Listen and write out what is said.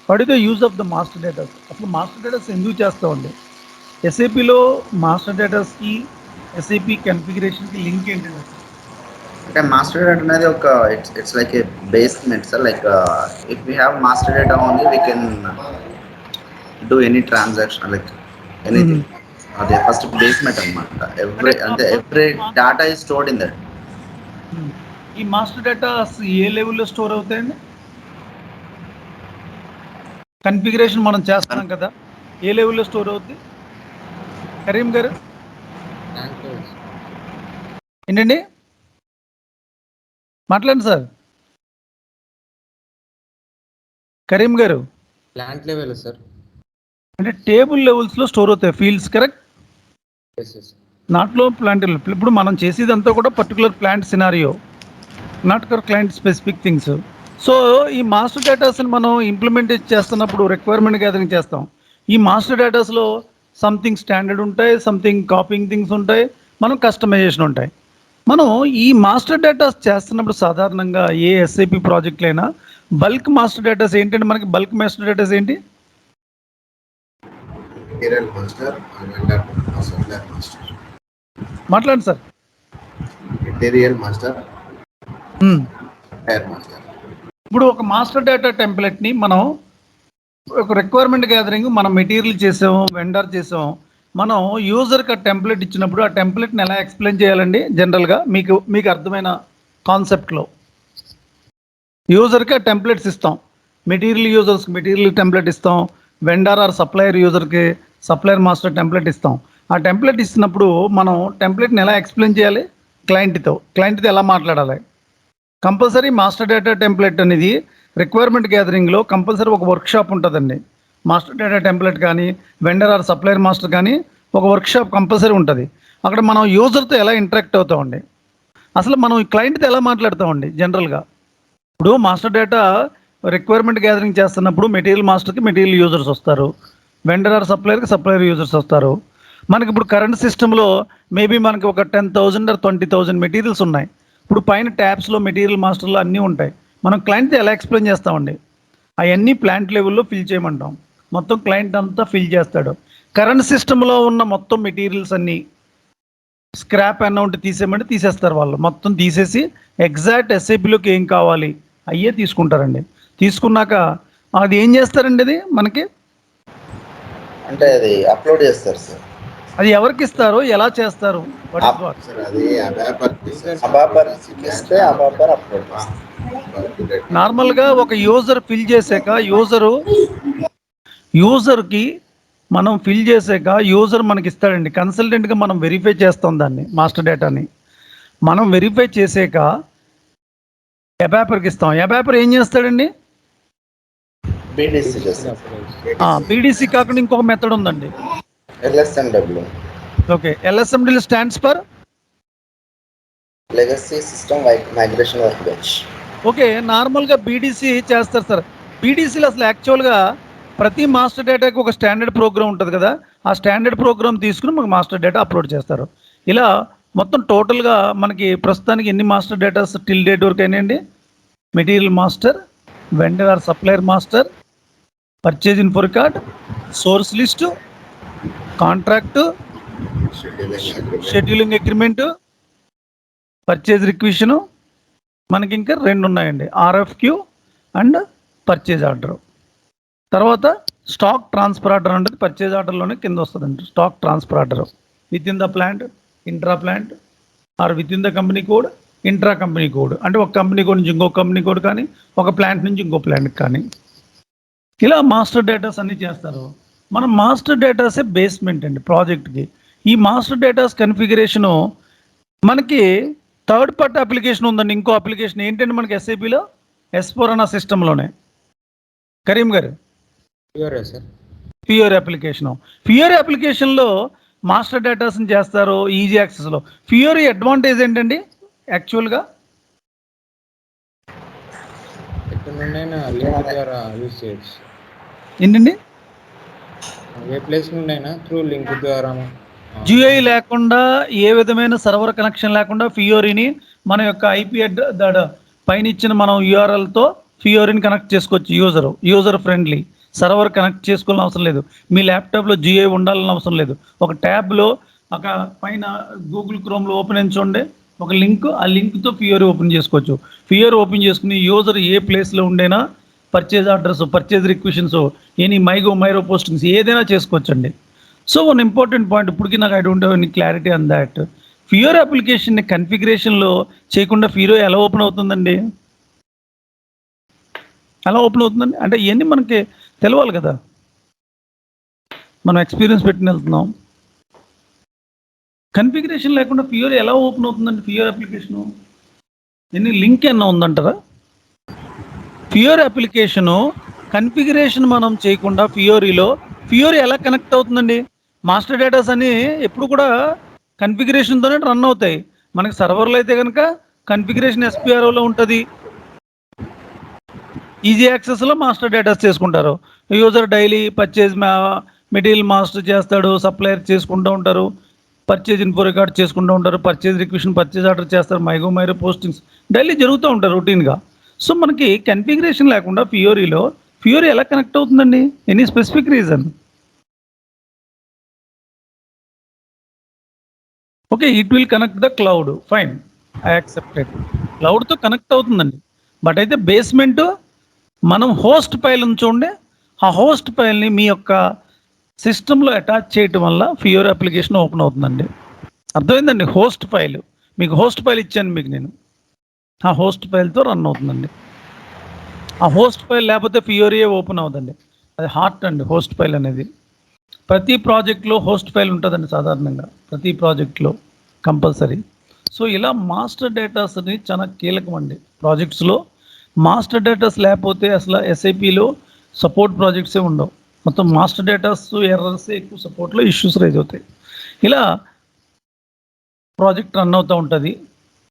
What is the use of the master datas? అసలు master datas ఎందుకు చేస్తామండి? ఎస్ఏపిలో master డేటాస్కి SAP కన్ఫిగరేషన్కి link ఏంటండి? అంటే మాస్టర్ డేటా అనేది ఒక it's like A basement sir. Like if we have master data only we can do any transaction like anything. అదే first basement అనమాట. Every data is stored in that. ఈ master datas ఏ లెవెల్లో store అవుతాయండి? Configuration మనం చేస్తున్నాం కదా, ఏ లెవెల్లో store అవుతుంది? కరీం గారు ఏంటండి మాట్లాడండి సార్. కరీం గారు ప్లాంట్ లెవెల్ సార్, అంటే టేబుల్ లెవెల్స్లో స్టోర్ అవుతాయి ఫీల్డ్స్, కరెక్ట్? నాట్లో ప్లాంట్. ఇప్పుడు మనం చేసేదంతా కూడా particular plant scenario, not for client specific things. So ఈ మాస్టర్ డేటాస్ని మనం ఇంప్లిమెంట్ చేస్తున్నప్పుడు రిక్వైర్మెంట్ గ్యాదరింగ్ చేస్తాం. ఈ మాస్టర్ డేటాస్లో సంథింగ్ స్టాండర్డ్ ఉంటాయి, సంథింగ్ కాపింగ్ థింగ్స్ ఉంటాయి, మనం కస్టమైజేషన్ ఉంటాయి. మనం ఈ మాస్టర్ డేటాస్ చేస్తున్నప్పుడు సాధారణంగా ఏ ఎస్ఐపి ప్రాజెక్టులైనా బల్క్ మాస్టర్ డేటాస్ ఏంటంటే, మనకి బల్క్ మాస్టర్ డేటాస్ ఏంటి? మాట్లాడండి సార్. మెటీరియల్ మాస్టర్, ఇప్పుడు ఒక మాస్టర్ డేటా టెంప్లెట్ని మనం ఒక రిక్వైర్మెంట్ గ్యాదరింగ్ మనం మెటీరియల్ చేసాము, వెండర్ చేసాము, మనం యూజర్కి ఆ టెంప్లెట్ ఇచ్చినప్పుడు ఆ టెంప్లెట్ని ఎలా ఎక్స్ప్లెయిన్ చేయాలండి? జనరల్గా మీకు అర్థమైన కాన్సెప్ట్లో యూజర్కి ఆ టెంప్లెట్స్ ఇస్తాం. మెటీరియల్ యూజర్స్కి మెటీరియల్ టెంప్లెట్ ఇస్తాం, వెండర్ ఆర్ సప్లయర్ యూజర్కి సప్లయర్ మాస్టర్ టెంప్లెట్ ఇస్తాం. ఆ టెంప్లెట్ ఇచ్చినప్పుడు మనం టెంప్లెట్ని ఎలా ఎక్స్ప్లెయిన్ చేయాలి? క్లయింట్తో ఎలా మాట్లాడాలి? కంపల్సరీ మాస్టర్ డేటా టెంప్లెట్ అనేది రిక్వైర్మెంట్ గ్యాదరింగ్లో కంపల్సరీ ఒక వర్క్షాప్ ఉంటుందండి. మాస్టర్ డేటా టెంప్లెట్ కానీ వెండర్ ఆర్ సప్లయర్ మాస్టర్ కానీ ఒక వర్క్షాప్ కంపల్సరీ ఉంటుంది. అక్కడ మనం యూజర్తో ఎలా ఇంటరాక్ట్ అవుతామండి, అసలు మనం క్లయింట్తో ఎలా మాట్లాడతామండి? జనరల్గా ఇప్పుడు మాస్టర్ డేటా రిక్వైర్మెంట్ గ్యాదరింగ్ చేస్తున్నప్పుడు మెటీరియల్ మాస్టర్కి మెటీరియల్ యూజర్స్ వస్తారు, వెండర్ ఆర్ సప్లయర్కి సప్లయర్ యూజర్స్ వస్తారు. మనకి ఇప్పుడు కరెంట్ సిస్టంలో మేబీ మనకి ఒక 10,000 ఆర్ 20,000 మెటీరియల్స్ ఉన్నాయి. ఇప్పుడు పైన ట్యాబ్స్లో మెటీరియల్ మాస్టర్లో అన్నీ ఉంటాయి. మనం క్లయింట్తో ఎలా ఎక్స్ప్లెయిన్ చేస్తామండి? అవన్నీ ప్లాంట్ లెవెల్లో ఫిల్ చేయమంటాం. మొత్తం క్లయింట్ అంతా ఫిల్ చేస్తాడు. కరెంట్ సిస్టంలో ఉన్న మొత్తం మెటీరియల్స్ అన్నీ స్క్రాప్ అమౌంట్ తీసేయమంటే తీసేస్తారు. వాళ్ళు మొత్తం తీసేసి ఎగ్జాక్ట్ ఎస్ఐపిలోకి ఏం కావాలి అయ్యే తీసుకుంటారండి. తీసుకున్నాక అది ఏం చేస్తారండి? అది మనకి అంటే అది అప్లోడ్ చేస్తారు సార్. అది ఎవరికి ఇస్తారు, ఎలా చేస్తారు? నార్మల్గా ఒక యూజర్ ఫిల్ చేసాక యూజర్కి మనం ఫిల్ చేసాక యూజర్ మనకి ఇస్తాడండి. కన్సల్టెంట్గా మనం వెరిఫై చేస్తాం దాన్ని, మాస్టర్ డేటాని మనం వెరిఫై చేసాక ఎబాపర్కి ఇస్తాం. ఎబాపర్ ఏం చేస్తాడండి? బీడీసీ కాకుండా ఇంకొక మెథడ్ ఉందండి, LSMW. Okay, LSMW stands for legacy system migration work bench. Okay, నార్మల్గా బీడీసీ చేస్తారు సార్. బీడీసీలో అసలు యాక్చువల్గా ప్రతి మాస్టర్ డేటాకి ఒక స్టాండర్డ్ ప్రోగ్రామ్ ఉంటుంది కదా, ఆ స్టాండర్డ్ ప్రోగ్రామ్ తీసుకుని మనకు మాస్టర్ డేటా అప్లోడ్ చేస్తారు. ఇలా మొత్తం టోటల్గా మనకి ప్రస్తుతానికి ఎన్ని మాస్టర్ డేటాస్ టిల్ డేట్ వరకు అయినాయండి? Material master, vendor or supplier master, purchase info record, source list, contract, scheduling agreement, purchase requisition, మనకి ఇంకా 2 ఉన్నాయండి, RFQ అండ్ పర్చేజ్ ఆర్డర్. తర్వాత స్టాక్ ట్రాన్స్ఫర్ ఆర్డర్ అంటే పర్చేజ్ ఆర్డర్లోనే కింద వస్తుందండి. Stock transfer order within the plant, intra plant or within the company code, intra company code అంటే ఒక కంపెనీ కోడ్ నుంచి ఇంకో కంపెనీ కోడ్ కానీ, ఒక ప్లాంట్ నుంచి ఇంకో ప్లాంట్కి కానీ, ఇలా మాస్టర్ డేటాస్ అన్నీ చేస్తారు. మనం మాస్టర్ డేటాసే బేస్మెంట్ అండి ప్రాజెక్ట్కి. ఈ మాస్టర్ డేటాస్ కన్ఫిగరేషను మనకి థర్డ్ పార్టీ అప్లికేషన్ ఉందండి. ఇంకో అప్లికేషన్ ఏంటంటే మనకి ఎస్ఐపిలో S4 HANA సిస్టంలోనే. కరీం గారు, ఫియోర్ అప్లికేషన్లో మాస్టర్ డేటాస్ని చేస్తారు ఈజీ యాక్సెస్లో. ఫియోర్ అడ్వాంటేజ్ ఏంటండి యాక్చువల్గా? ఏంటండి? ఏ ప్లేస్ నుండైనా త్రూ లింక్ ద్వారా జిఐ లేకుండా, ఏ విధమైన సర్వర్ కనెక్షన్ లేకుండా ఫియోరీని మన యొక్క ఐపీ పైన ఇచ్చిన మనం యూఆర్ఎల్తో ఫియోరీని కనెక్ట్ చేసుకోవచ్చు. User friendly. సర్వర్ కనెక్ట్ చేసుకోవాలని అవసరం లేదు, మీ ల్యాప్టాప్లో జిఐ ఉండాలని అవసరం లేదు. ఒక ట్యాబ్లో ఒక పైన గూగుల్ క్రోమ్లో ఓపెన్ అని చూడండి, ఒక లింక్, ఆ లింక్తో ఫియోరీ ఓపెన్ చేసుకోవచ్చు. ఫియోరీ ఓపెన్ చేసుకుని యూజర్ ఏ ప్లేస్లో ఉండేనా purchase address, purchase requisitions, any MIRO postings ఏదైనా చేసుకోవచ్చండి. సో వన్ ఇంపార్టెంట్ పాయింట్, ఇప్పటికీ నాకు I don't have any clarity on that. Fiori అప్లికేషన్ని కన్ఫిగరేషన్లో చేయకుండా ఫియోరీ ఎలా ఓపెన్ అవుతుందండి? ఎలా ఓపెన్ అవుతుందండి అంటే ఇవన్నీ మనకి తెలవాలి కదా, మనం ఎక్స్పీరియన్స్ పెట్టుకుని వెళ్తున్నాం. కన్ఫిగరేషన్ లేకుండా ఫియోరీ ఎలా ఓపెన్ అవుతుందండి? ఫియోరీ అప్లికేషను ఎన్ని లింక్ ఏమన్నా ఉందంటారా? ఫియోరీ అప్లికేషను కన్ఫిగరేషన్ మనం చేయకుండా ఫియోరీ ఎలా కనెక్ట్ అవుతుందండి? మాస్టర్ డేటాస్ అని ఎప్పుడు కూడా కన్ఫిగరేషన్తోనే రన్ అవుతాయి. మనకి సర్వర్లో అయితే కనుక కన్ఫిగరేషన్ ఎస్పిఆర్ఓలో ఉంటుంది, ఈజీ యాక్సెస్లో మాస్టర్ డేటాస్ చేసుకుంటారు. User daily purchase material master చేస్తాడు, సప్లయర్ చేసుకుంటూ ఉంటారు, పర్చేజ్ ఇన్ఫో రికార్డ్ చేసుకుంటూ ఉంటారు, పర్చేజ్ రిక్వెషన్, పర్చేజ్ ఆర్డర్ చేస్తారు, మైరో పోస్టింగ్స్ డైలీ జరుగుతూ ఉంటారు రొటీన్గా. సో మనకి కన్ఫిగరేషన్ లేకుండా ఫియోరీ ఎలా కనెక్ట్ అవుతుందండి? Any specific reason? Okay, it will connect the cloud, fine, I accepted. క్లౌడ్తో కనెక్ట్ అవుతుందండి. బట్ అయితే బేస్మెంట్ మనం హోస్ట్ ఫైల్ చూడండి, ఆ హోస్ట్ ఫైల్ని మీ యొక్క సిస్టంలో అటాచ్ చేయటం వల్ల ఫియోరీ అప్లికేషన్ ఓపెన్ అవుతుందండి. అర్థమైందండి? హోస్ట్ ఫైల్, మీకు హోస్ట్ ఫైల్ ఇచ్చాను మీకు నేను, ఆ హోస్ట్ ఫైల్తో రన్ అవుతుందండి. ఆ హోస్ట్ ఫైల్ లేకపోతే ఫియోరీయే ఓపెన్ అవుతుందండి. అది హార్ట్ అండి హోస్ట్ ఫైల్ అనేది. ప్రతి ప్రాజెక్ట్లో హోస్ట్ ఫైల్ ఉంటుందండి సాధారణంగా, ప్రతి ప్రాజెక్ట్లో కంపల్సరీ. సో ఇలా మాస్టర్ డేటాస్ని చాలా కీలకం అండి ప్రాజెక్ట్స్లో. మాస్టర్ డేటాస్ లేకపోతే అసలు ఎస్ఐపిలో సపోర్ట్ ప్రాజెక్ట్సే ఉండవు. మొత్తం మాస్టర్ డేటాస్ ఎర్రర్స్ ఎక్కువ, సపోర్ట్లో ఇష్యూస్ రైజ్ అవుతాయి. ఇలా ప్రాజెక్ట్ రన్ అవుతూ ఉంటుంది.